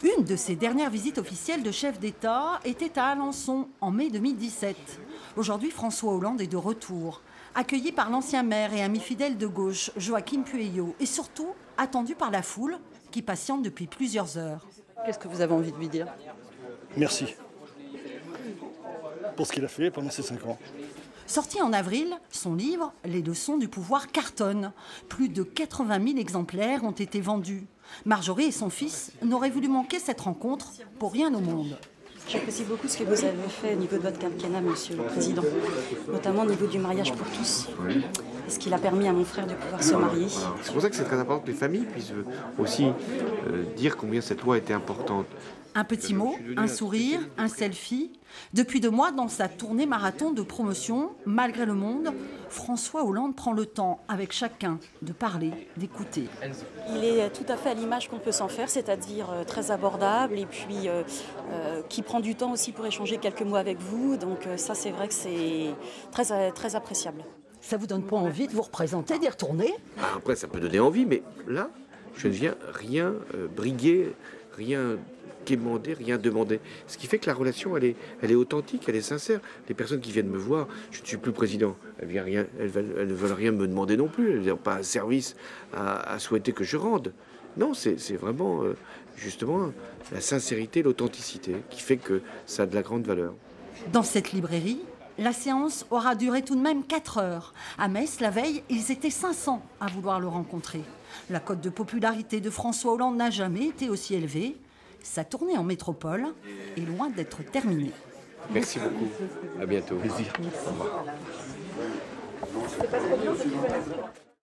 Une de ses dernières visites officielles de chef d'État était à Alençon en mai 2017. Aujourd'hui, François Hollande est de retour, accueilli par l'ancien maire et ami fidèle de gauche, Joachim Pueyo, et surtout attendu par la foule qui patiente depuis plusieurs heures. Qu'est-ce que vous avez envie de lui dire? Merci pour ce qu'il a fait pendant ces 5 ans. Sorti en avril, son livre « Les leçons du pouvoir » cartonne. Plus de 80 000 exemplaires ont été vendus. Marjorie et son fils n'auraient voulu manquer cette rencontre pour rien au monde. J'apprécie beaucoup ce que vous avez fait au niveau de votre quinquennat, Monsieur le Président, notamment au niveau du mariage pour tous. Oui. Et ce qu'il a permis à mon frère de pouvoir se marier. Voilà. C'est pour ça que c'est très important que les familles puissent aussi dire combien cette loi était importante. Un petit mot, un sourire, un selfie. Depuis 2 mois, dans sa tournée marathon de promotion, malgré le monde, François Hollande prend le temps, avec chacun, de parler, d'écouter. Il est tout à fait à l'image qu'on peut s'en faire, c'est-à-dire très abordable et puis qui prend du temps aussi pour échanger quelques mots avec vous. Donc ça, c'est vrai que c'est très appréciable. Ça vous donne pas envie de vous représenter, d'y retourner? Après, ça peut donner envie, mais là, je ne viens rien briguer, rien quémander, rien demander. Ce qui fait que la relation, elle est authentique, elle est sincère. Les personnes qui viennent me voir, je ne suis plus président, elles ne veulent rien me demander non plus. Elles n'ont pas un service à souhaiter que je rende. Non, c'est vraiment, justement, la sincérité, l'authenticité qui fait que ça a de la grande valeur. Dans cette librairie, la séance aura duré tout de même 4 heures. À Metz, la veille, ils étaient 500 à vouloir le rencontrer. La cote de popularité de François Hollande n'a jamais été aussi élevée. Sa tournée en métropole est loin d'être terminée. Merci beaucoup. À bientôt. Plaisir. Au revoir.